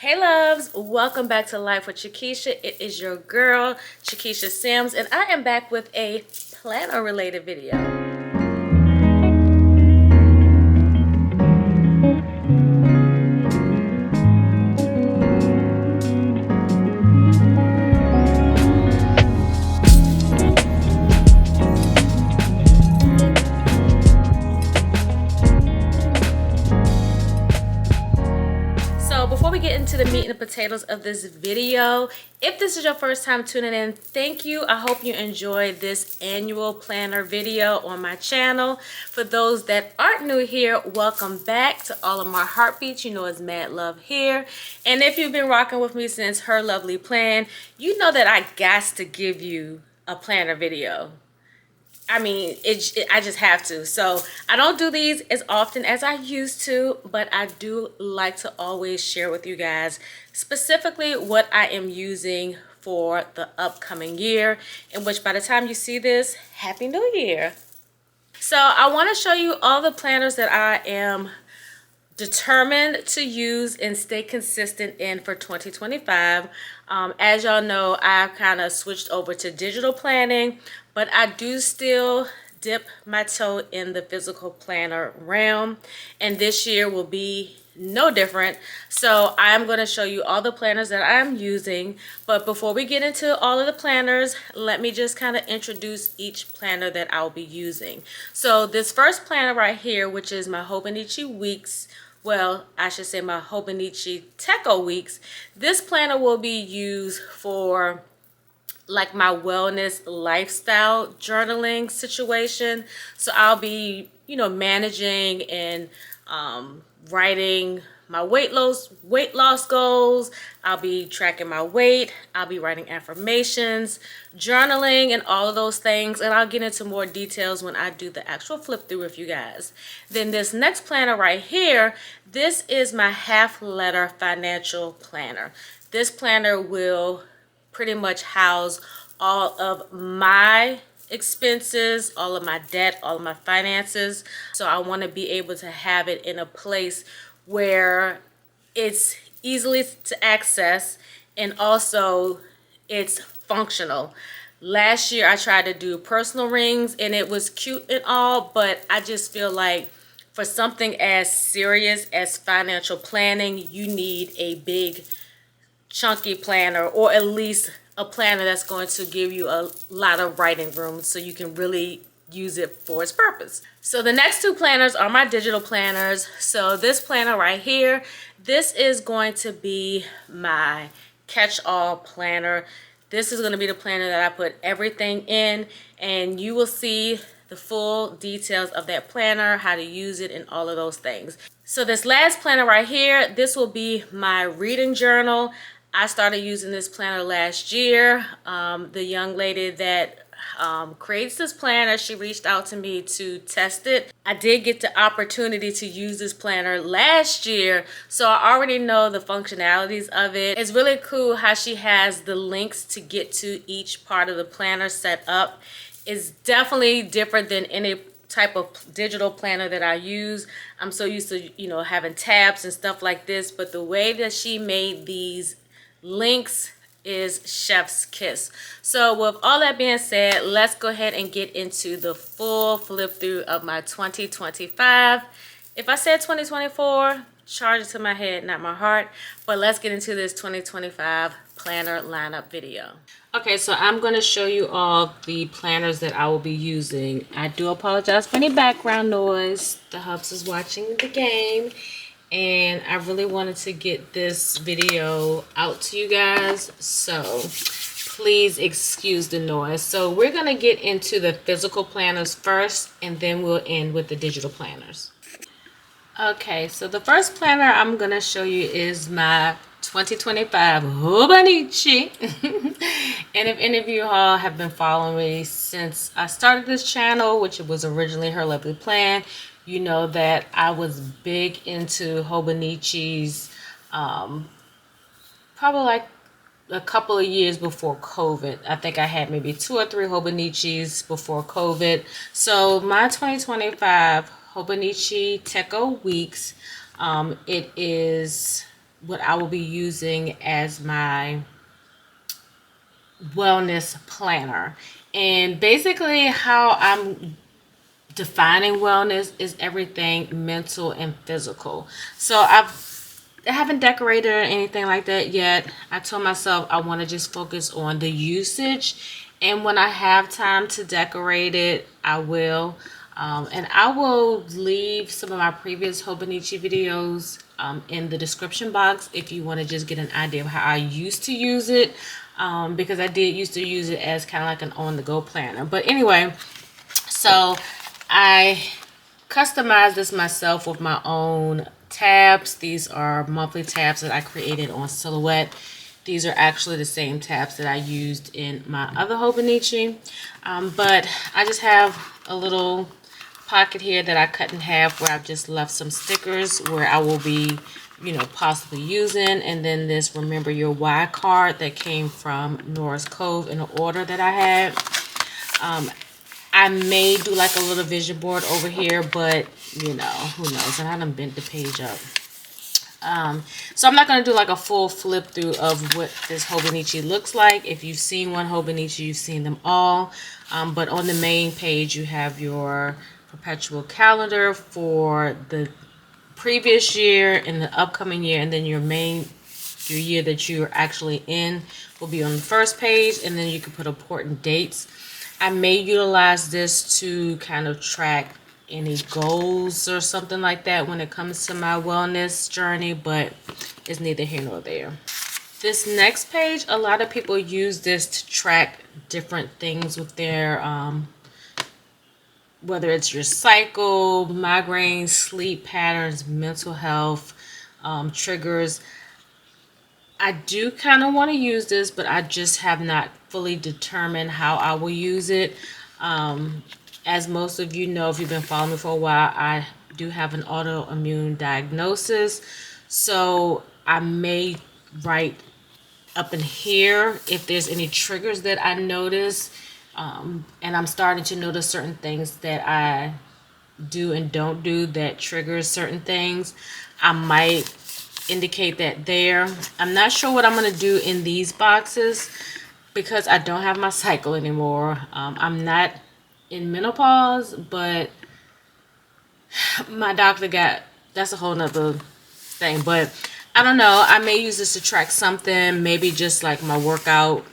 Hey loves, welcome back to Life with Chakisha. It is your girl, Chakisha Sims, and I am back with a planner related video. So before we get into the meat and the potatoes of this video, if this is your first time tuning in, thank you. I hope you enjoyed this annual planner video on my channel. For those that aren't new here, welcome back to all of my heartbeats. You know it's Mad Love here. And if you've been rocking with me since Her Lovely Plan, you know that I got to give you a planner video. I mean, I just have to. So I don't do these as often as I used to, but I do like to always share with you guys specifically what I am using for the upcoming year, in which by the time you see this, Happy New Year. So I want to show you all the planners that I am determined to use and stay consistent in for 2025. As y'all know, I've kind of switched over to digital planning, but I do still dip my toe in the physical planner realm, and this year will be no different. So I'm going to show you all the planners that I'm using, but before we get into all of the planners, let me just kind of introduce each planner that I'll be using. So this first planner right here, which is my Hobonichi Weeks, well, I should say my Hobonichi Techo Weeks, this planner will be used for like my wellness lifestyle journaling situation. So I'll be, managing and writing my weight loss goals. I'll be tracking my weight. I'll be writing affirmations, journaling, and all of those things. And I'll get into more details when I do the actual flip through with you guys. Then this next planner right here, this is my half letter financial planner. This planner will pretty much house all of my expenses, all of my debt, all of my finances. So I want to be able to have it in a place where it's easily to access and also it's functional. Last year I tried to do personal rings and it was cute and all, but I just feel like for something as serious as financial planning, you need a big chunky planner, or at least a planner that's going to give you a lot of writing room so you can really use it for its purpose. So the next two planners are my digital planners. So this planner right here, this is going to be my catch-all planner. This is going to be the planner that I put everything in, and you will see the full details of that planner, how to use it, and all of those things. So this last planner right here, this will be my reading journal. I started using this planner last year. The young lady that creates this planner, she reached out to me to test it. I did get the opportunity to use this planner last year, so I already know the functionalities of it. It's really cool how she has the links to get to each part of the planner set up. It's definitely different than any type of digital planner that I use. I'm so used to, having tabs and stuff like this, but the way that she made these links is chef's kiss. So with all that being said, let's go ahead and get into the full flip through of my 2025. If I said 2024, charge it to my head, not my heart. But let's get into this 2025 planner lineup video. Okay, so I'm going to show you all the planners that I will be using. I do apologize for any background noise. The hubs is watching the game, and I really wanted to get this video out to you guys, so please excuse the noise. So we're going to get into the physical planners first, and then we'll end with the digital planners. Okay, so the first planner I'm going to show you is my 2025 Hobonichi. And if any of you all have been following me since I started this channel, which was originally Her Lovely Plan, you know that I was big into Hobonichis probably like a couple of years before COVID. I think I had maybe 2 or 3 Hobonichis before COVID. So my 2025 Hobonichi Techo Weeks, it is what I will be using as my wellness planner. And basically how I'm defining wellness is everything mental and physical. So I haven't decorated or anything like that yet. I told myself I want to just focus on the usage, and when I have time to decorate it, I will. And I will leave some of my previous Hobonichi videos in the description box if you want to just get an idea of how I used to use it, because I did used to use it as kind of like an on-the-go planner. But anyway, so I customized this myself with my own tabs. These are monthly tabs that I created on Silhouette. These are actually the same tabs that I used in my other Hobonichi. But I just have a little pocket here that I cut in half where I've just left some stickers where I will be, possibly using. And then this Remember Your Why card that came from Norris Cove in an order that I had. I may do like a little vision board over here, but who knows? And I done bent the page up. So I'm not going to do like a full flip through of what this Hobonichi looks like. If you've seen one Hobonichi, you've seen them all. But on the main page, you have your perpetual calendar for the previous year and the upcoming year, and then your year that you're actually in will be on the first page, and then you can put important dates. I may utilize this to kind of track any goals or something like that when it comes to my wellness journey, but it's neither here nor there. This next page, a lot of people use this to track different things with their, whether it's your cycle, migraines, sleep patterns, mental health, triggers. I do kind of want to use this, but I just have not fully determined how I will use it. As most of you know, if you've been following me for a while, I do have an autoimmune diagnosis. So I may write up in here if there's any triggers that I notice. And I'm starting to notice certain things that I do and don't do that triggers certain things. I might indicate that there. I'm not sure what I'm going to do in these boxes because I don't have my cycle anymore. I'm not in menopause, but my doctor that's a whole nother thing. But I don't know. I may use this to track something, maybe just like my workout,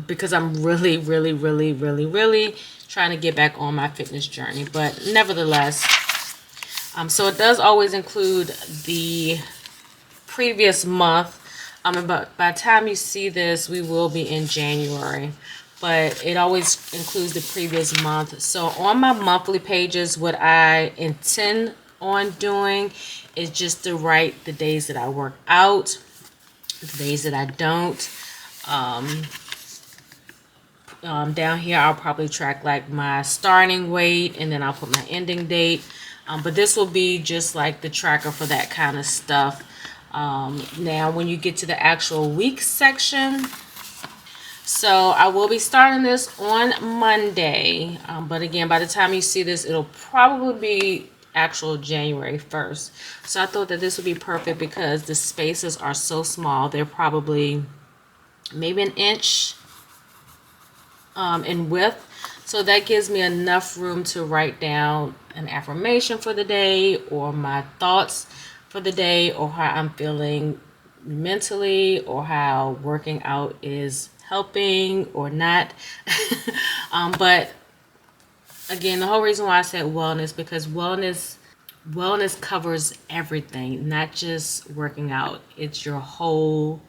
because I'm really, really, really, really, really trying to get back on my fitness journey. But nevertheless, so it does always include the previous month. But by the time you see this, we will be in January. But it always includes the previous month. So on my monthly pages, what I intend on doing is just to write the days that I work out, the days that I don't. Down here, I'll probably track like my starting weight, and then I'll put my ending date. But this will be just like the tracker for that kind of stuff. Now, when you get to the actual week section, so I will be starting this on Monday. But again, by the time you see this, it'll probably be actual January 1st. So I thought that this would be perfect because the spaces are so small. They're probably maybe an inch in width. So that gives me enough room to write down an affirmation for the day, or my thoughts for the day, or how I'm feeling mentally, or how working out is helping or not. But again, the whole reason why I said wellness, because wellness covers everything, not just working out. It's your whole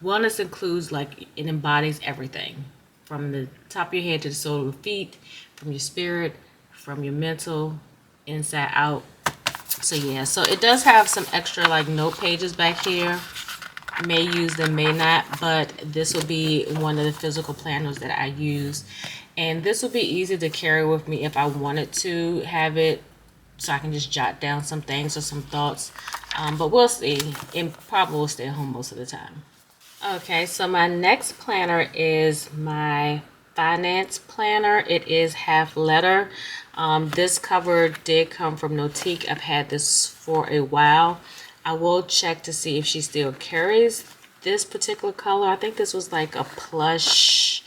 wellness includes, like, it embodies everything from the top of your head to the sole of your feet, from your spirit, from your mental, inside out. So yeah, so it does have some extra like note pages back here. May use them, may not, but this will be one of the physical planners that I use. And this will be easy to carry with me if I wanted to have it, so I can just jot down some things or some thoughts. But we'll see. It probably will stay at home most of the time. Okay, so my next planner is my finance planner. It is half letter. This cover did come from Notique. I've had this for a while. I will check to see if she still carries this particular color. I think this was like a plush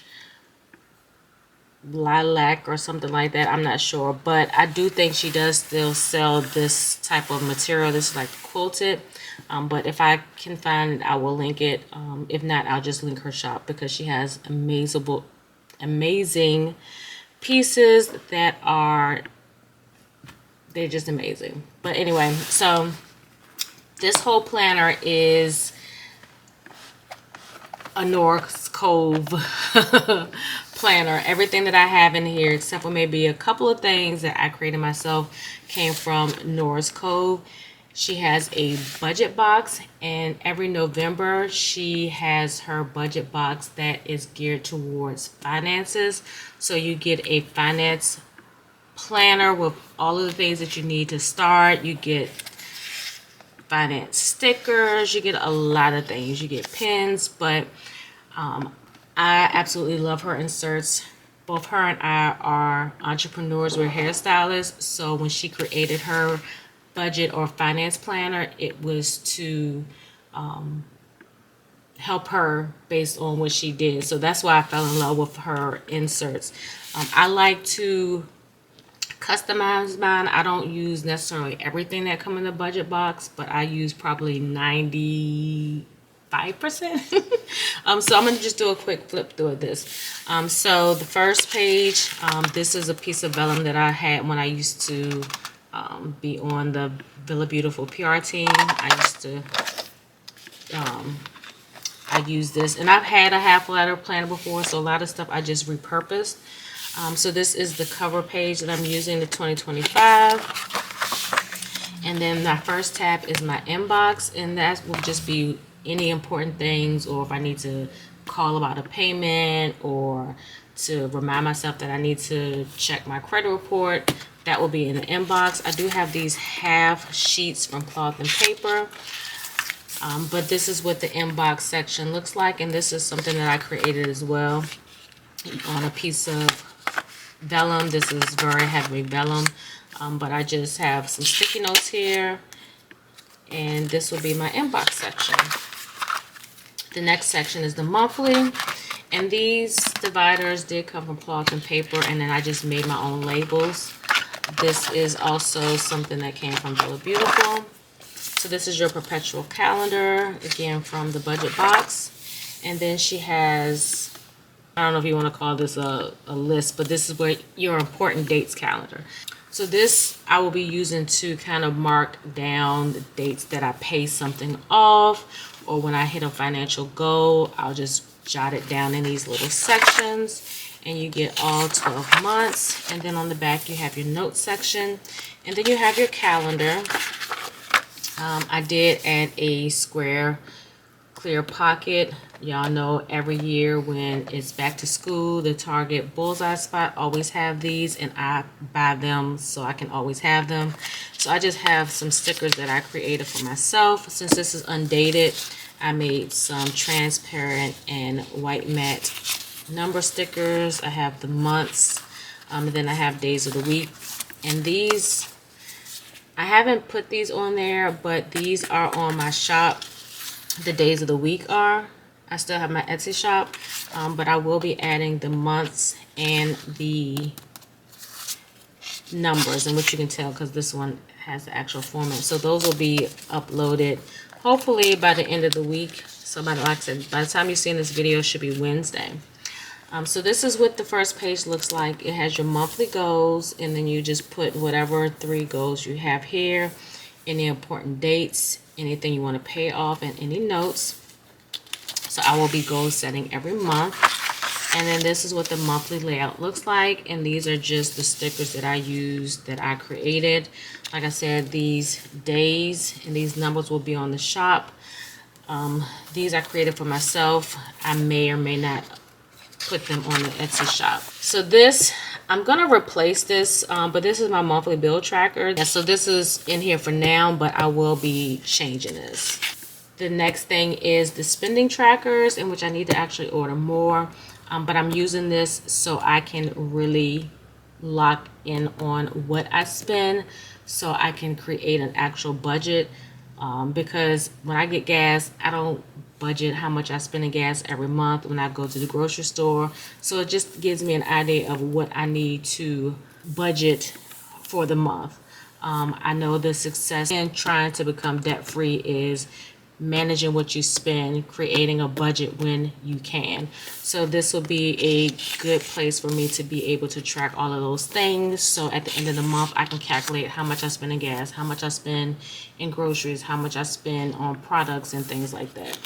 lilac or something like that. I'm not sure, but I do think she does still sell this type of material. This is like quilted, but if I can find it, I will link it. If not, I'll just link her shop, because she has amazing pieces that are, they're just amazing. But anyway, so this whole planner is a North Cove planner. Everything that I have in here, except for maybe a couple of things that I created myself, came from North Cove. She has a budget box, and every November she has her budget box that is geared towards finances. So you get a finance planner with all of the things that you need to start. You get finance stickers, you get a lot of things, you get pins, but I absolutely love her inserts. Both her and I are entrepreneurs, we're hairstylists, so when she created her budget or finance planner, it was to help her based on what she did. So that's why I fell in love with her inserts. I like to customize mine. I don't use necessarily everything that come in the budget box, but I use probably 95%. So I'm gonna just do a quick flip through of this. So the first page, this is a piece of vellum that I had when I used to be on the Villa Beautiful PR team. I used to I use this, and I've had a half letter planner before, so a lot of stuff I just repurposed. So this is the cover page that I'm using, the 2025. And then my first tab is my inbox, and that will just be any important things, or if I need to call about a payment, or to remind myself that I need to check my credit report, that will be in the inbox. I do have these half sheets from Cloth and Paper. But this is what the inbox section looks like, and this is something that I created as well on a piece of vellum. This is very heavy vellum, but I just have some sticky notes here, and this will be my inbox section. The next section is the monthly, and these dividers did come from Cloth and Paper, and then I just made my own labels. This is also something that came from Villa Beautiful. So this is your perpetual calendar, again from the budget box. And then she has, I don't know if you want to call this a list, but this is where your important dates calendar. So this I will be using to kind of mark down the dates that I pay something off, or when I hit a financial goal, I'll just jot it down in these little sections, and you get all 12 months. And then on the back you have your notes section, and then you have your calendar. I did add a square clear pocket. Y'all know every year when it's back to school, the Target bullseye spot always have these, and I buy them so I can always have them. So I just have some stickers that I created for myself. Since this is undated, I made some transparent and white matte number stickers. I have the months, and then I have days of the week. And these, I haven't put these on there, but these are on my shop. The days of the week are. I still have my Etsy shop, but I will be adding the months and the numbers, and what you can tell because this one has the actual format. So those will be uploaded hopefully by the end of the week. So like I said, by the time you're seeing this video, it should be Wednesday. So this is what the first page looks like. It has your monthly goals, and then you just put whatever 3 goals you have here, any important dates, anything you want to pay off, and any notes. So I will be goal setting every month. And then this is what the monthly layout looks like, and these are just the stickers that I used, that I created. Like I said, these days and these numbers will be on the shop. These I created for myself. I may or may not put them on the Etsy shop. So this, I'm gonna replace this, but this is my monthly bill tracker. And so this is in here for now, but I will be changing this. The next thing is the spending trackers, in which I need to actually order more, but I'm using this so I can really lock in on what I spend, so I can create an actual budget. because when I get gas, I don't budget how much I spend in gas every month when I go to the grocery store. So it just gives me an idea of what I need to budget for the month. I know the success in trying to become debt free is managing what you spend, creating a budget when you can. So this will be a good place for me to be able to track all of those things. So at the end of the month, I can calculate how much I spend in gas, how much I spend in groceries, how much I spend on products and things like that.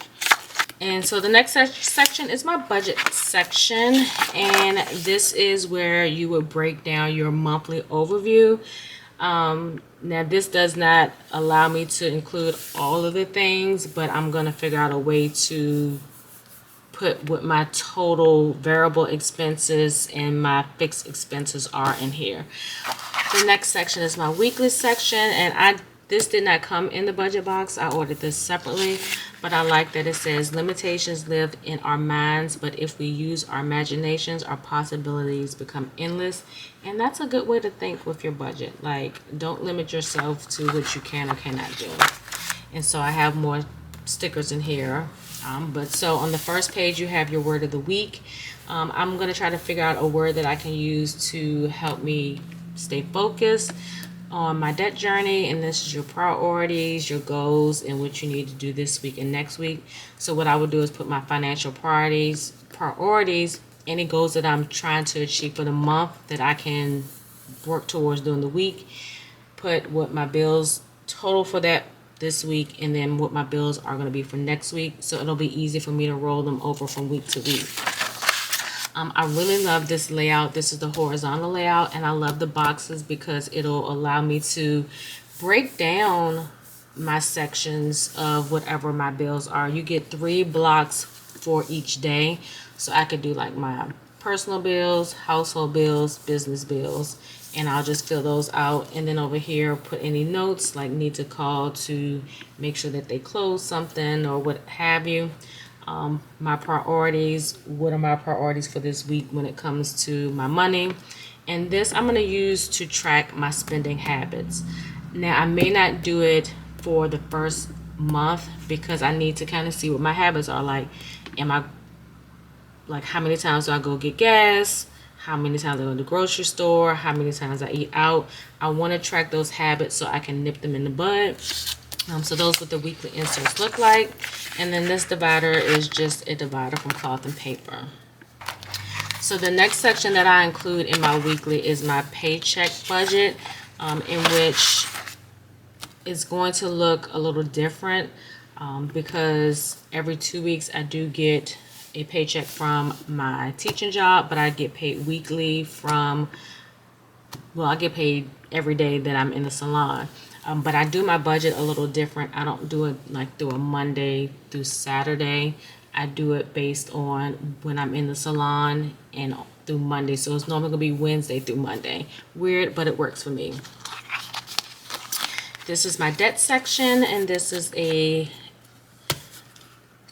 And so the next section is my budget section, and this is where you would break down your monthly overview. Now this does not allow me to include all of the things, but I'm going to figure out a way to put what my total variable expenses and my fixed expenses are in here. The next section is my weekly section, and this did not come in the budget box. I ordered this separately, but I like that it says limitations live in our minds, but if we use our imaginations, our possibilities become endless. And that's a good way to think with your budget. Like, don't limit yourself to what you can or cannot do. And so I have more stickers in here. But so on the first page, you have your word of the week. I'm going to try to figure out a word that I can use to help me stay focused on my debt journey. And this is your priorities, your goals, and what you need to do this week and next week. So what I would do is put my financial priorities, any goals that I'm trying to achieve for the month that I can work towards during the week, put what my bills total for that this week, and then what my bills are going to be for next week, so it'll be easy for me to roll them over from week to week. I really love this layout. This is the horizontal layout, and I love the boxes because it'll allow me to break down my sections of whatever my bills are. You get 3 blocks for each day, so I could do like my personal bills, household bills, business bills, and I'll just fill those out. And then over here, put any notes like need to call to make sure that they close something or what have you. My priorities, what are my priorities for this week when it comes to my money. And this I'm going to use to track my spending habits. Now, I may not do it for the first month because I need to kind of see what my habits are like. How many times do I go get gas? How many times I go to the grocery store? How many times I eat out? I want to track those habits so I can nip them in the bud. So those what the weekly inserts look like. And then this divider is just a divider from cloth and paper. So the next section that I include in my weekly is my paycheck budget, in which is going to look a little different because every 2 weeks I do get a paycheck from my teaching job, but I get paid weekly I get paid every day that I'm in the salon. But I do my budget a little different. I don't do it like through a Monday through Saturday. I do it based on when I'm in the salon and through Monday. So it's normally going to be Wednesday through Monday. Weird, but it works for me. This is my debt section, and this is a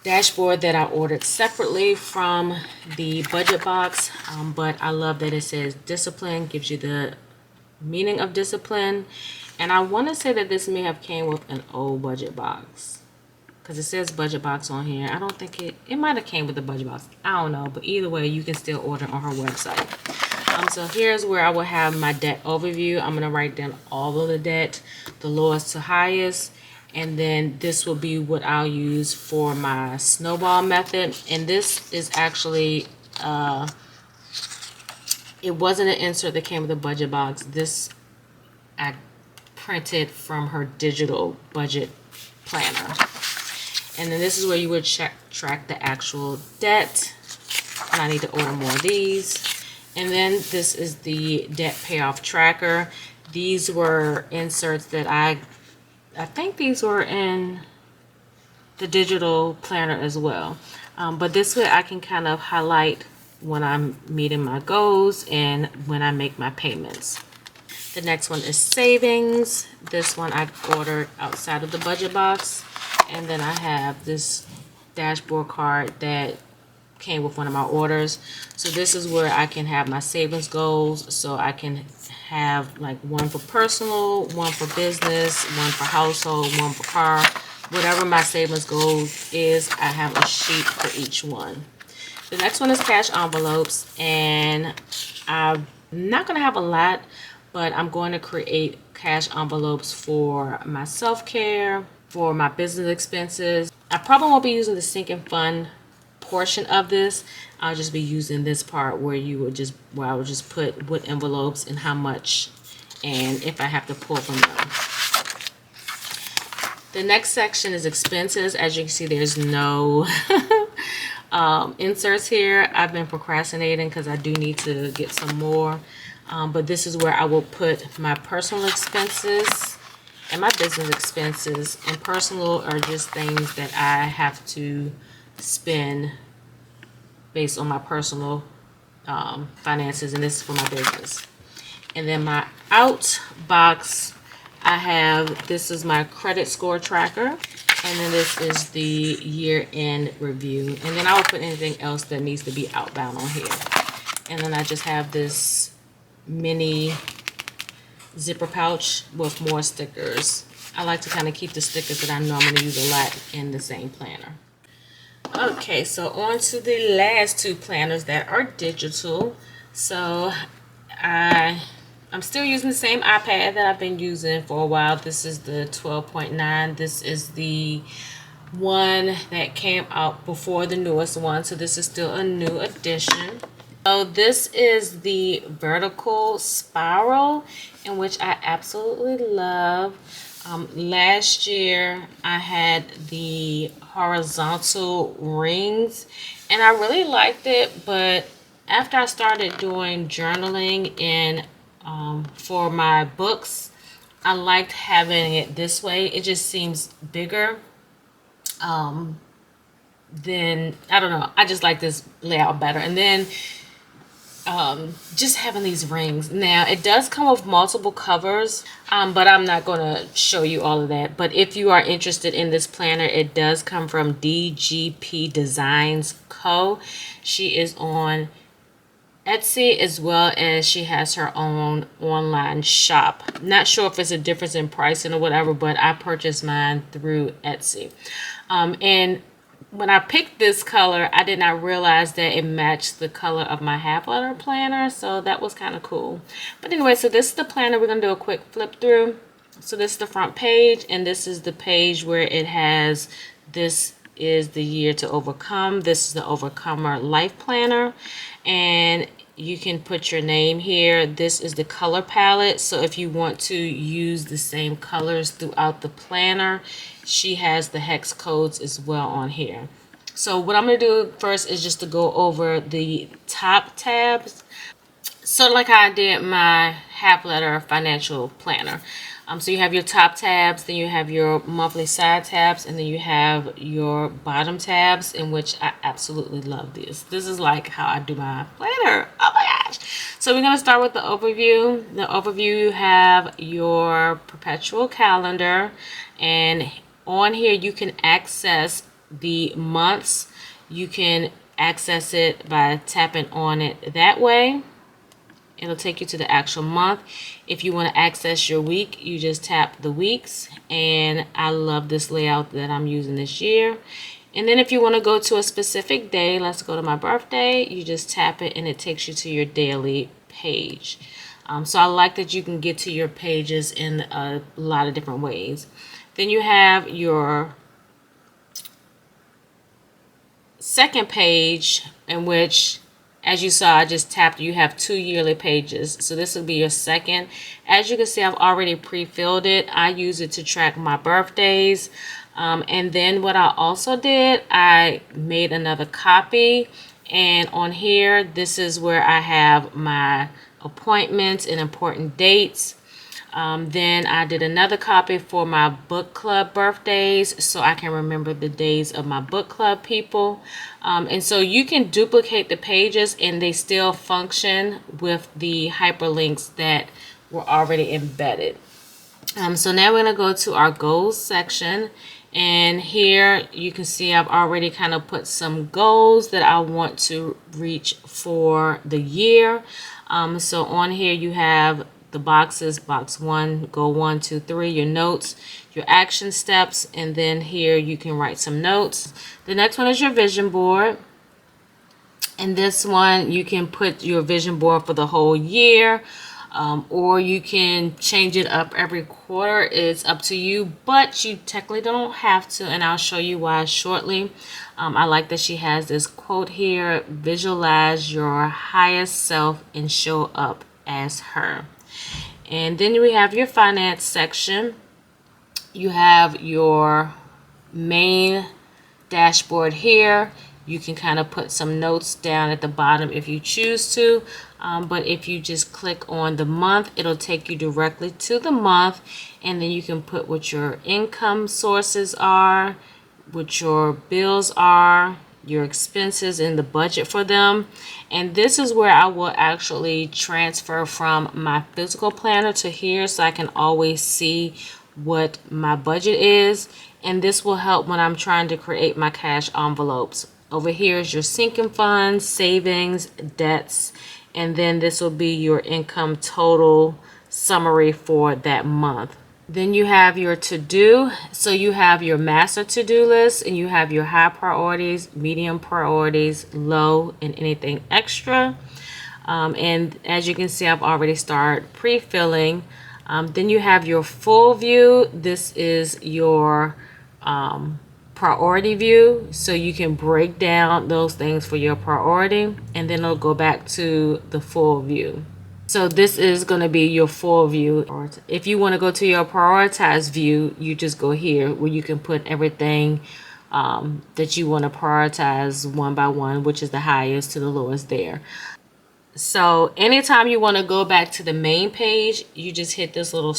dashboard that I ordered separately from the budget box, but I love that it says discipline, gives you the meaning of discipline. And I want to say that this may have came with an old budget box because it says budget box on here. I don't think it might have came with the budget box. I don't know, but either way, you can still order on her website. So here's where I will have my debt overview. I'm going to write down all of the debt, the lowest to highest. And then this will be what I'll use for my snowball method. And this is actually, it wasn't an insert that came with a budget box. This I printed from her digital budget planner. And then this is where you would track the actual debt. And I need to order more of these. And then this is the debt payoff tracker. These were inserts that I think these were in the digital planner as well. But this way I can kind of highlight when I'm meeting my goals and when I make my payments. The next one is savings. This one I ordered outside of the budget box. And then I have this dashboard card that came with one of my orders. So this is where I can have my savings goals. So I can have like one for personal, one for business, one for household, one for car. Whatever my savings goal is, I have a sheet for each one. The next one is cash envelopes, and I'm not going to have a lot, but I'm going to create cash envelopes for my self-care, for my business expenses. I probably won't be using the sinking fund portion of this. I'll just be using this part where I would just put what envelopes and how much, and if I have to pull from them. The next section is expenses. As you can see, there's no inserts here. I've been procrastinating because I do need to get some more. But this is where I will put my personal expenses and my business expenses. And personal are just things that I have to spend based on my personal finances, and this is for my business. And then my out box, this is my credit score tracker, and then this is the year-end review, and then I will put anything else that needs to be outbound on here. And then I just have this mini zipper pouch with more stickers. I like to kind of keep the stickers that I know I'm going to use a lot in the same planner. Okay, so on to the last two planners that are digital. So I'm still using the same iPad that I've been using for a while. This is the 12.9. This is the one that came out before the newest one. So this is still a new edition. So this is the vertical spiral, in which I absolutely love. Last year I had the horizontal rings, and I really liked it, but after I started doing journaling and for my books, I liked having it this way. It just seems bigger. Then I don't know, I just like this layout better. And then just having these rings. Now it does come with multiple covers, but I'm not going to show you all of that. But if you are interested in this planner, it does come from DGP Designs Co. She is on Etsy, as well as she has her own online shop. Not sure if it's a difference in pricing or whatever, but I purchased mine through Etsy. And when I picked this color, I did not realize that it matched the color of my half letter planner, so that was kind of cool. But anyway, so this is the planner. We're going to do a quick flip through. So this is the front page, and this is the page where it has, this is the year to overcome. This is the Overcomer Life Planner, and you can put your name here. This is the color palette, so if you want to use the same colors throughout the planner, she has the hex codes as well on here. So what I'm going to do first is just to go over the top tabs. So like I did my half letter financial planner. So you have your top tabs, then you have your monthly side tabs, and then you have your bottom tabs, in which I absolutely love this. This is like how I do my planner. Oh my gosh. So we're going to start with the overview. The overview, you have your perpetual calendar, and on here you can access the months. You can access it by tapping on it that way. It'll take you to the actual month. If you want to access your week, you just tap the weeks, and I love this layout that I'm using this year. And then if you want to go to a specific day, let's go to my birthday, you just tap it and it takes you to your daily page. So I like that you can get to your pages in a lot of different ways. Then you have your second page, in which, as you saw, I just tapped, you have 2 yearly pages. So this will be your second. As you can see, I've already pre-filled it. I use it to track my birthdays. And then what I also did, I made another copy. And on here, this is where I have my appointments and important dates. Then I did another copy for my book club birthdays, so I can remember the days of my book club people. And so you can duplicate the pages and they still function with the hyperlinks that were already embedded. So now we're going to go to our goals section, And here you can see I've already kind of put some goals that I want to reach for the year. So on here you have the boxes, box 1, goal 1, 2, 3, your notes, your action steps, and then here you can write some notes. The next one is your vision board. And this one you can put your vision board for the whole year, or you can change it up every quarter. It's up to you, but you technically don't have to, and I'll show you why shortly. I like that she has this quote here: visualize your highest self and show up as her. And then we have your finance section. You have your main dashboard here. You can kind of put some notes down at the bottom if you choose to, but if you just click on the month, it'll take you directly to the month, and then you can put what your income sources are, what your bills are, your expenses, and the budget for them. And this is where I will actually transfer from my physical planner to here, so I can always see what my budget is. And this will help when I'm trying to create my cash envelopes. Over here is your sinking funds, savings, debts, and then this will be your income total summary for that month. Then you have your to-do. So you have your master to-do list, and you have your high priorities, medium priorities, low, and anything extra. And as you can see, I've already started pre-filling. Then you have your full view. This is your priority view, so you can break down those things for your priority, and then it'll go back to the full view. So this is going to be your full view. If you want to go to your prioritized view, you just go here where you can put everything that you want to prioritize one by one, which is the highest to the lowest there. So anytime you want to go back to the main page, you just hit this little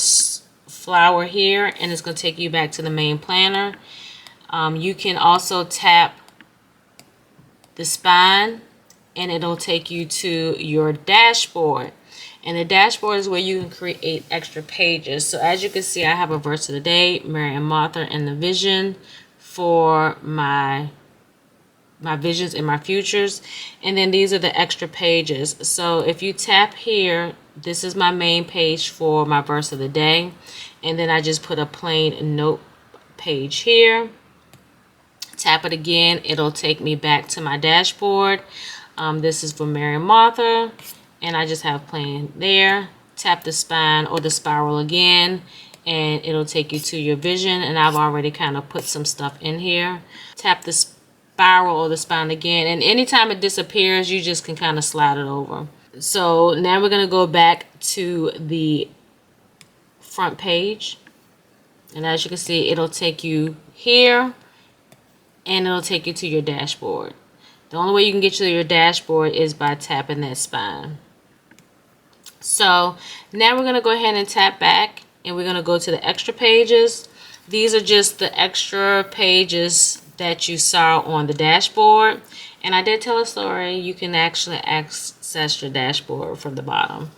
flower here, and it's going to take you back to the main planner. You can also tap the spine, and it'll take you to your dashboard. And the dashboard is where you can create extra pages. So as you can see, I have a verse of the day, Mary and Martha, and the vision for my visions and my futures. And then these are the extra pages. So if you tap here, this is my main page for my verse of the day. And then I just put a plain note page here. Tap it again, it'll take me back to my dashboard. This is for Mary and Martha, and I just have plain there. Tap the spine or the spiral again, and it'll take you to your vision, and I've already kind of put some stuff in here. Tap the spiral or the spine again, and anytime it disappears, you just can kind of slide it over. So now we're going to go back to the front page, and as you can see, it'll take you here, and it'll take you to your dashboard. The only way you can get to your dashboard is by tapping that spine. So now we're going to go ahead and tap back, and we're going to go to the extra pages. These are just the extra pages that you saw on the dashboard. And I did tell a story. You can actually access your dashboard from the bottom.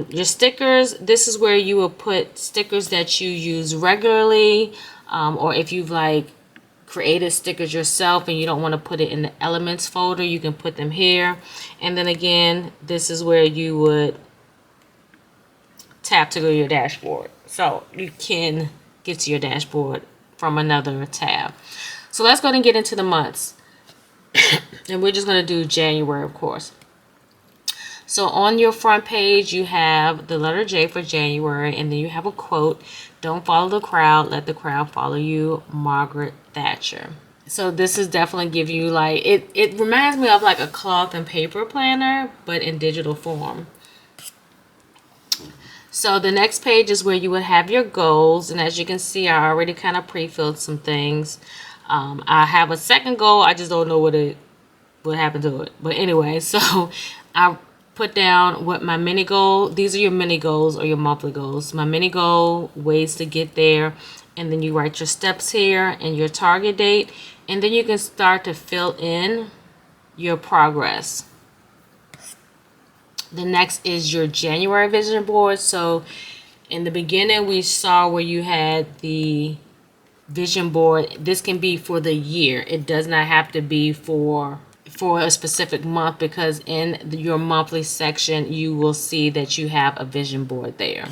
Your stickers, this is where you will put stickers that you use regularly, or if you've created stickers yourself and you don't want to put it in the elements folder, you can put them here. And then again, this is where you would tap to go to your dashboard. So you can get to your dashboard from another tab. So let's go ahead and get into the months. And we're just going to do January, of course. So on your front page, you have the letter J for January, and then you have a quote: "Don't follow the crowd, let the crowd follow you, Margaret Thatcher." So this is definitely give you it reminds me of like a cloth and paper planner, but in digital form. So the next page is where you would have your goals, and as you can see, I already kind of pre-filled some things. I have a second goal, I just don't know what happened to it. But anyway, so I put down what my mini goal, these are your mini goals or your monthly goals. My mini goal, ways to get there, and then you write your steps here and your target date, and then you can start to fill in your progress. The next is your January vision board. So in the beginning, we saw where you had the vision board. This can be for the year. It does not have to be for a specific month, because in your monthly section you will see that you have a vision board there.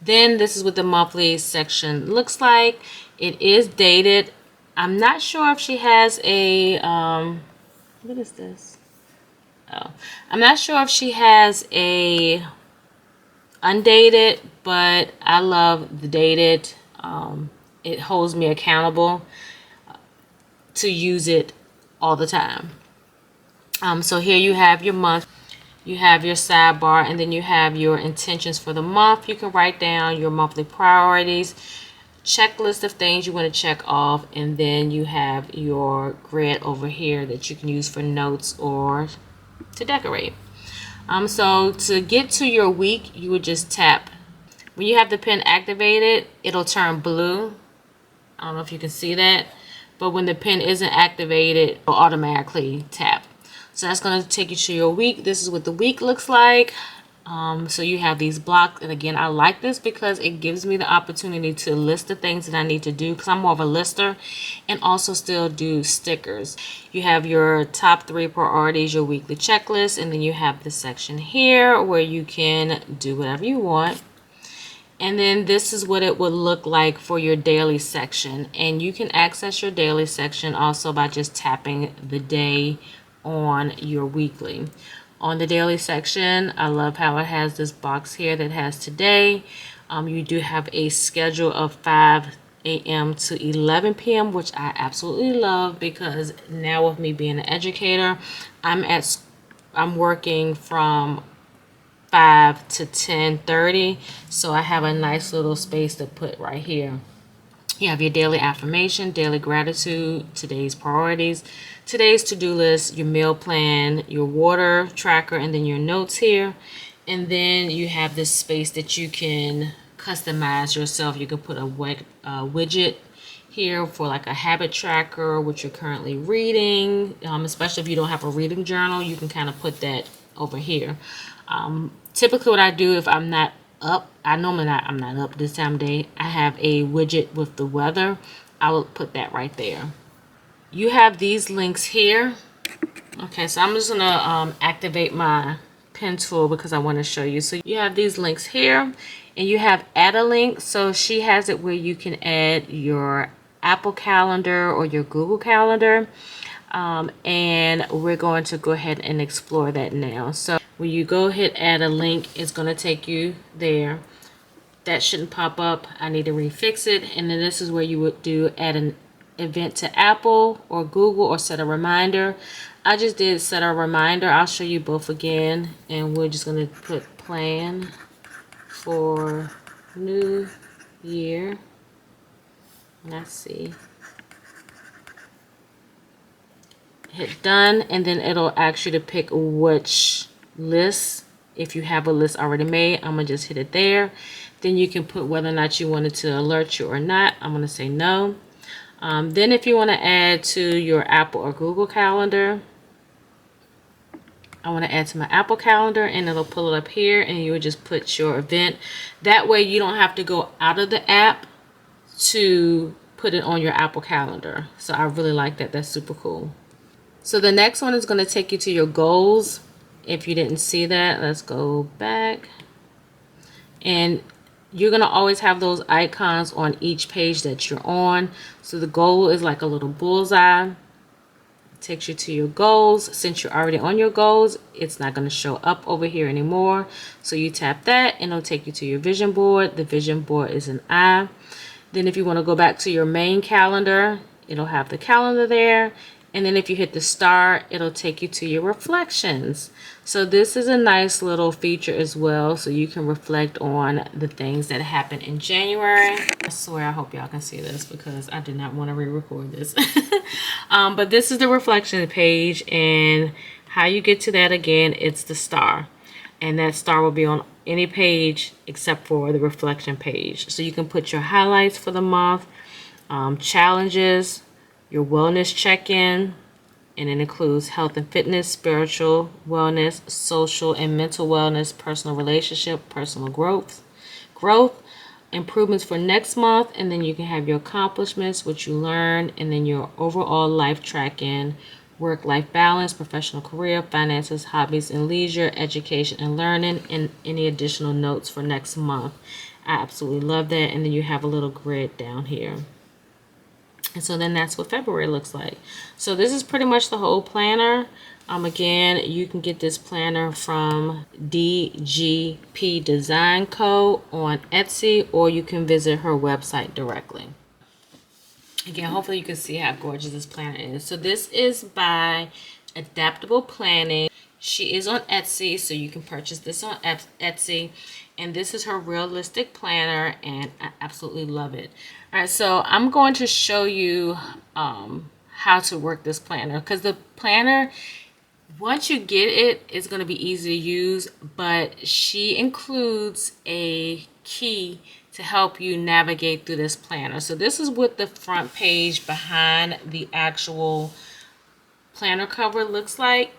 Then this is what the monthly section looks like. It is dated. I'm not sure if she has a what is this? Oh, I'm not sure if she has a undated, but I love the dated. It holds me accountable to use it all the time. So here you have your month, you have your sidebar, and then you have your intentions for the month. You can write down your monthly priorities, checklist of things you want to check off, and then you have your grid over here that you can use for notes or to decorate. So to get to your week, you would just tap. When you have the pen activated, it'll turn blue. I don't know if you can see that, but when the pen isn't activated, it'll automatically tap. So that's going to take you to your week. This is what the week looks like. So you have these blocks, and again, I like this because it gives me the opportunity to list the things that I need to do, because I'm more of a lister, and also still do stickers. You have your top 3 priorities, your weekly checklist, and then you have this section here where you can do whatever you want. And then this is what it would look like for your daily section, and you can access your daily section also by just tapping the day on your weekly. On the daily section, I love how it has this box here that has today. You do have a schedule of 5 a.m. to 11 p.m., which I absolutely love, because now with me being an educator, I'm working from 5 to 10:30, so I have a nice little space to put right here. You have your daily affirmation, daily gratitude, today's priorities, today's to-do list, your meal plan, your water tracker, and then your notes here. And then you have this space that you can customize yourself. You can put a widget here for like a habit tracker, what you're currently reading, especially if you don't have a reading journal, you can kind of put that over here. Typically what I do if I'm not up, I'm not up this time of day, I have a widget with the weather. I will put that right there. You have these links here. Okay, so I'm just gonna activate my pen tool because I want to show you. So you have these links here, and you have add a link. So she has it where you can add your Apple Calendar or your Google Calendar. And we're going to go ahead and explore that now. So when you go ahead add a link, it's going to take you there. That shouldn't pop up. I need to refix it. And then this is where you would do add an event to Apple or Google or set a reminder. I just did set a reminder. I'll show you both again, and we're just going to put plan for new year. Let's see. Hit done, and then it'll ask you to pick which list. If you have a list already made, I'm gonna just hit it there. Then you can put whether or not you want it to alert you or not. I'm gonna say no. Then if you want to add to your Apple or Google Calendar, I want to add to my Apple Calendar, and it'll pull it up here, and you would just put your event. That way you don't have to go out of the app to put it on your Apple Calendar. So I really like that. That's super cool. So the next one is going to take you to your goals. If you didn't see that, let's go back. And you're going to always have those icons on each page that you're on. So the goal is like a little bullseye. It takes you to your goals. Since you're already on your goals, it's not going to show up over here anymore. So you tap that, and it'll take you to your vision board. The vision board is an eye. Then if you want to go back to your main calendar, it'll have the calendar there. And then if you hit the star, it'll take you to your reflections. So this is a nice little feature as well, so you can reflect on the things that happened in January. I swear, I hope y'all can see this because I did not want to re-record this. But this is the reflection page, and how you get to that again, it's the star. And that star will be on any page except for the reflection page. So you can put your highlights for the month, challenges, your wellness check-in, and it includes health and fitness, spiritual wellness, social and mental wellness, personal relationship, personal growth, improvements for next month, and then you can have your accomplishments, what you learned, and then your overall life tracking, work-life balance, professional career, finances, hobbies and leisure, education and learning, and any additional notes for next month. I absolutely love that. And then you have a little grid down here. And so then that's what February looks like. So this is pretty much the whole planner. Again, you can get this planner from DGP Design Co. on Etsy, or you can visit her website directly. Again, hopefully you can see how gorgeous this planner is. So this is by Adaptable Planning. She is on Etsy, so you can purchase this on Etsy. And this is her realistic planner, and I absolutely love it. All right, so I'm going to show you how to work this planner, because the planner, once you get it, it's going to be easy to use, but she includes a key to help you navigate through this planner. So this is what the front page behind the actual planner cover looks like.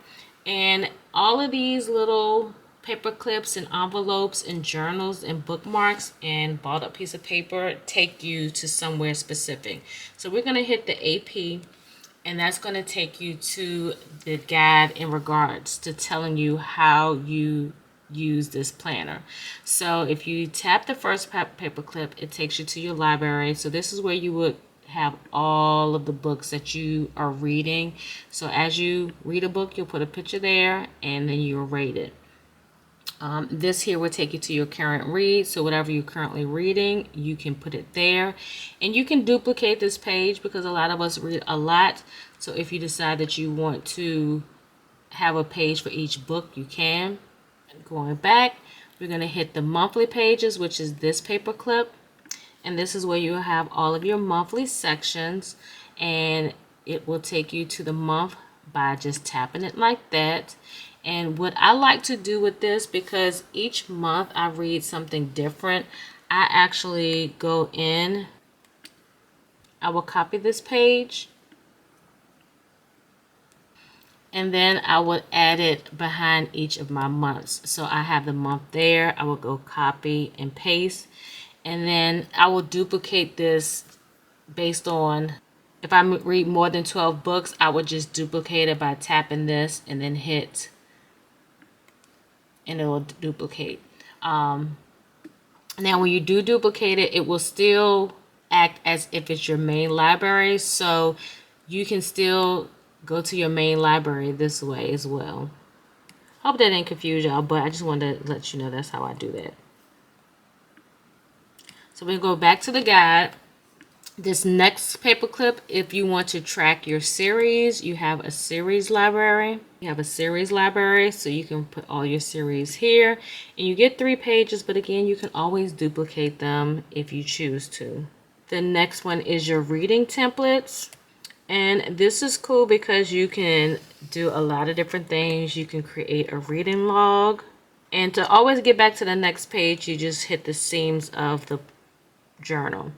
And all of these little paper clips and envelopes and journals and bookmarks and balled up piece of paper take you to somewhere specific. So we're going to hit the AP, and that's going to take you to the guide in regards to telling you how you use this planner. So if you tap the first paper clip, it takes you to your library. So this is where you would have all of the books that you are reading. So as you read a book, you'll put a picture there, and then you'll rate it. This here will take you to your current read. So whatever you're currently reading, you can put it there. And you can duplicate this page because a lot of us read a lot. So if you decide that you want to have a page for each book, you can. Going back, we're going to hit the monthly pages, which is this paper clip. And this is where you have all of your monthly sections. And it will take you to the month by just tapping it like that. And what I like to do with this, because each month I read something different, I actually go in, I will copy this page, and then I would add it behind each of my months. So I have the month there, I will go copy and paste, and then I will duplicate this based on, if I read more than 12 books, I would just duplicate it by tapping this and then hit, and it will duplicate. Now when you do duplicate it, it will still act as if it's your main library, so you can still go to your main library this way as well. Hope that didn't confuse y'all, but I just wanted to let you know that's how I do that. So we go back to the guide. This next paper clip, if you want to track your series, you have a series library. You have a series library, so you can put all your series here. And you get 3 pages, but again, you can always duplicate them if you choose to. The next one is your reading templates. And this is cool because you can do a lot of different things. You can create a reading log. And to always get back to the next page, you just hit the seams of the journal.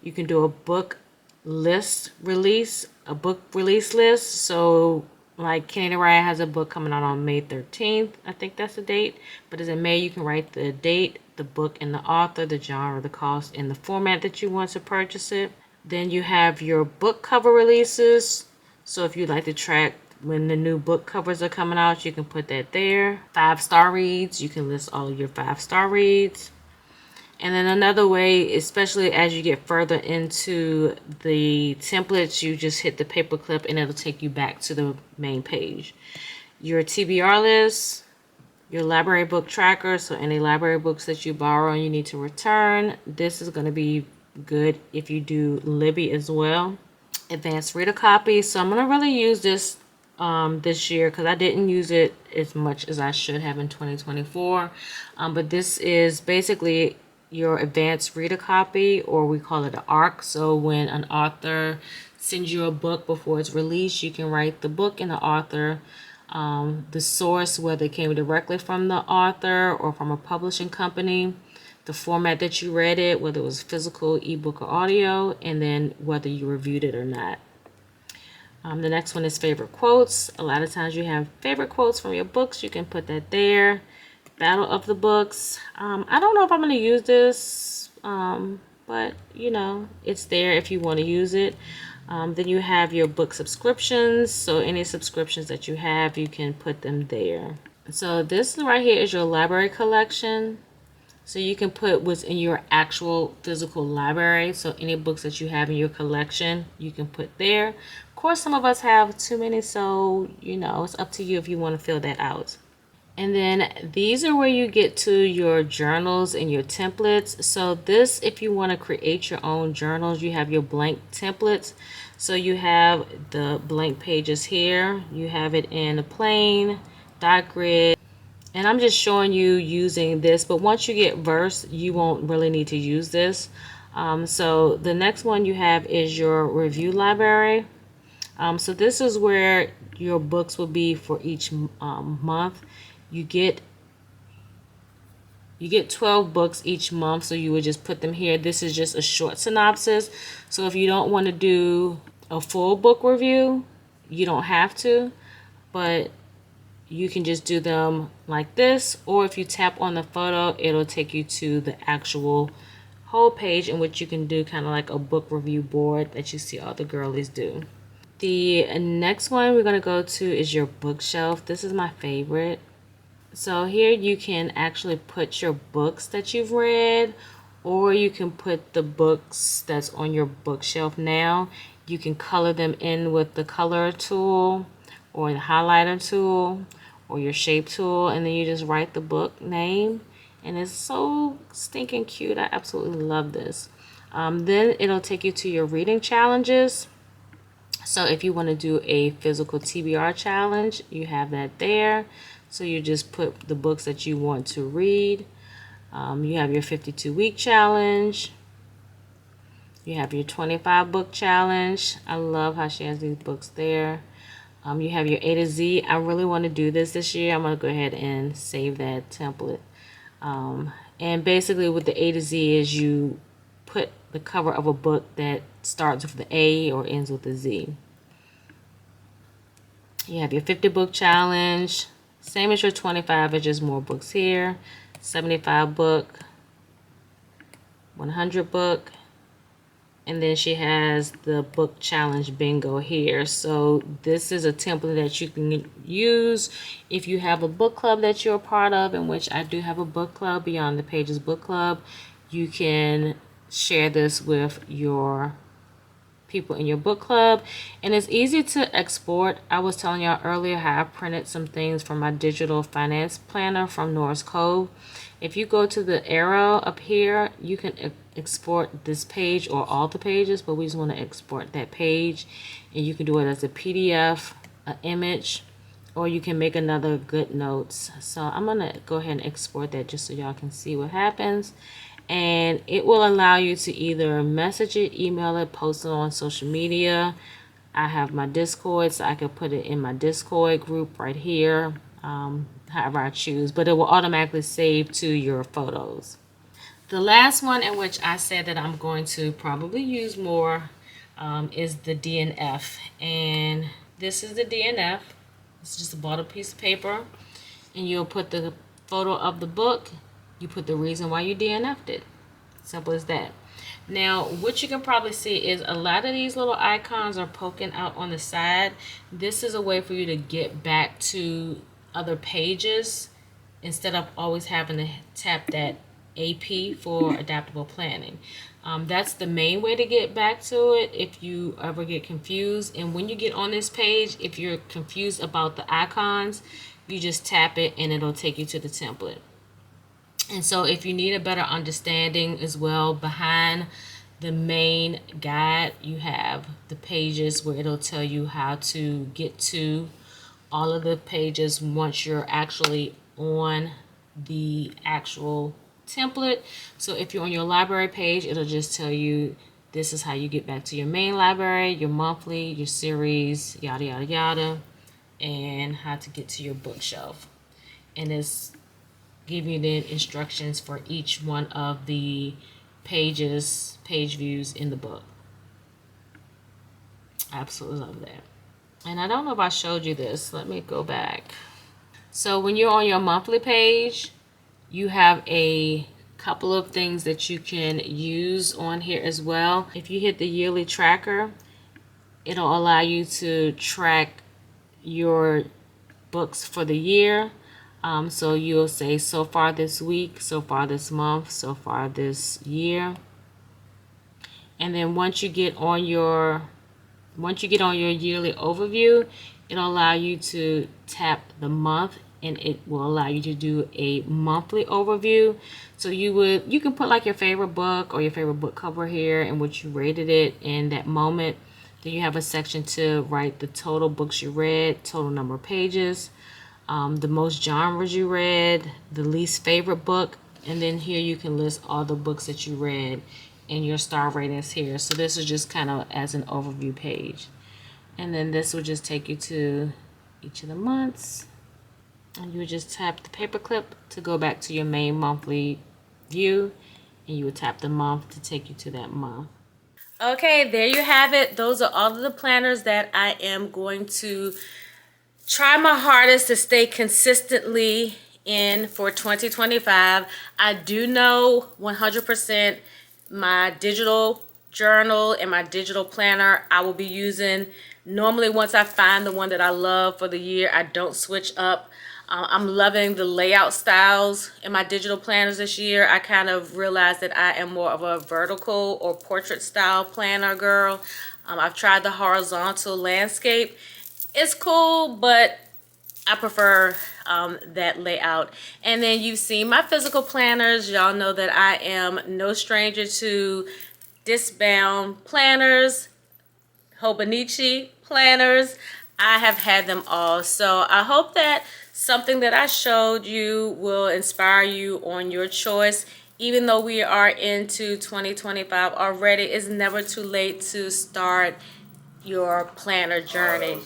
You can do a book release list. So like Kennedy Wright has a book coming out on May 13th. I think that's the date. But as in May, you can write the date, the book and the author, the genre, the cost, and the format that you want to purchase it. Then you have your book cover releases. So if you'd like to track when the new book covers are coming out, you can put that there. 5-star reads. You can list all of your 5-star reads. And then another way, especially as you get further into the templates, you just hit the paper clip and it'll take you back to the main page. Your TBR list, your library book tracker, so any library books that you borrow and you need to return. This is going to be good if you do Libby as well. Advanced reader copy. So I'm going to really use this this year because I didn't use it as much as I should have in 2024. But this is basically your advanced reader copy, or we call it an ARC. So when an author sends you a book before it's released, you can write the book and the author, the source, whether it came directly from the author or from a publishing company, the format that you read it, whether it was physical, ebook, or audio, and then whether you reviewed it or not. The next one is favorite quotes. A lot of times you have favorite quotes from your books. You can put that there. Battle of the Books. I don't know if I'm going to use this, but you know, it's there if you want to use it. Then you have your book subscriptions. So any subscriptions that you have, you can put them there. So this right here is your library collection. So you can put what's in your actual physical library. So any books that you have in your collection, you can put there. Of course, some of us have too many, so you know, it's up to you if you want to fill that out. And then these are where you get to your journals and your templates. So this, if you want to create your own journals, you have your blank templates. So you have the blank pages here. You have it in a plain, dot grid. And I'm just showing you using this. But once you get versed, you won't really need to use this. So the next one you have is your review library. So this is where your books will be for each month. You get 12 books each month, so you would just put them here. This is just a short synopsis. So if you don't want to do a full book review, you don't have to, but you can just do them like this, or if you tap on the photo, it'll take you to the actual whole page in which you can do kind of like a book review board that you see all the girlies do. The next one we're going to go to is your bookshelf. This is my favorite. So here you can actually put your books that you've read, or you can put the books that's on your bookshelf now. You can color them in with the color tool or the highlighter tool or your shape tool, and then you just write the book name, and it's so stinking cute. I absolutely love this. Then it'll take you to your reading challenges. So if you want to do a physical TBR challenge, you have that there. So you just put the books that you want to read. You have your 52-week challenge. You have your 25 book challenge. I love how she has these books there. You have your A to Z. I really want to do this year. I'm going to go ahead and save that template. And basically what the A to Z is, you put the cover of a book that starts with the A or ends with the Z. You have your 50 book challenge. Same as your 25, it's just more books here. 75 book, 100 book, and then she has the book challenge bingo here. So this is a template that you can use if you have a book club that you're a part of, in which I do have a book club, Beyond the Pages book club. You can share this with your people in your book club, and it's easy to export. I was telling y'all earlier how I printed some things from my digital finance planner from Norris Cove. If you go to the arrow up here, you can export this page or all the pages, but we just want to export that page, and you can do it as a PDF, an image, or you can make another good notes. So I'm gonna go ahead and export that just so y'all can see what happens. And it will allow you to either message it, email it, post it on social media. I have my Discord, so I can put it in my Discord group right here, however I choose, but it will automatically save to your photos. The last one, in which I said that I'm going to probably use more, is the DNF. And this is the DNF. It's just a bottle piece of paper, and you'll put the photo of the book. You put the reason why you DNF'd it. Simple as that. Now, what you can probably see is a lot of these little icons are poking out on the side. This is a way for you to get back to other pages instead of always having to tap that AP for adaptable planning. That's the main way to get back to it if you ever get confused. And when you get on this page, if you're confused about the icons, you just tap it and it'll take you to the template. And so if you need a better understanding as well, behind the main guide, you have the pages where it'll tell you how to get to all of the pages once you're actually on the actual template. So if you're on your library page, it'll just tell you this is how you get back to your main library, your monthly, your series, yada, yada, yada, and how to get to your bookshelf. And it's give you the instructions for each one of the pages, page views in the book. I absolutely love that. And I don't know if I showed you this. Let me go back. So when you're on your monthly page, you have a couple of things that you can use on here as well. If you hit the yearly tracker, it'll allow you to track your books for the year. So you'll say so far this week, so far this month, so far this year. And then once you get on your yearly overview, it'll allow you to tap the month, and it will allow you to do a monthly overview. So you can put like your favorite book or your favorite book cover here and what you rated it in that moment. Then you have a section to write the total books you read, total number of pages, the most genres you read, the least favorite book, and then here you can list all the books that you read and your star ratings here. So this is just kind of as an overview page. And then this will just take you to each of the months. And you would just tap the paperclip to go back to your main monthly view. And you would tap the month to take you to that month. Okay, there you have it. Those are all of the planners that I am going to try my hardest to stay consistently in for 2025. I do know 100% my digital journal and my digital planner I will be using. Normally, once I find the one that I love for the year, I don't switch up. I'm loving the layout styles in my digital planners this year. I kind of realized that I am more of a vertical or portrait style planner girl. I've tried the horizontal landscape. It's cool, but I prefer that layout. And then you've seen my physical planners. Y'all know that I am no stranger to discbound planners, Hobonichi planners. I have had them all. So I hope that something that I showed you will inspire you on your choice. Even though we are into 2025 already, it's never too late to start your planner journey.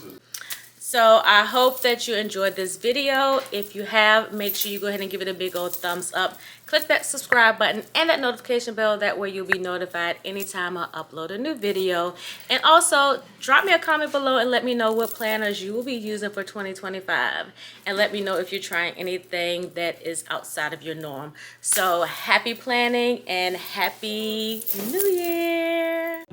So I hope that you enjoyed this video. If you have, make sure you go ahead and give it a big old thumbs up. Click that subscribe button and that notification bell. That way you'll be notified anytime I upload a new video. And also drop me a comment below and let me know what planners you will be using for 2025. And let me know if you're trying anything that is outside of your norm. So happy planning and happy New Year.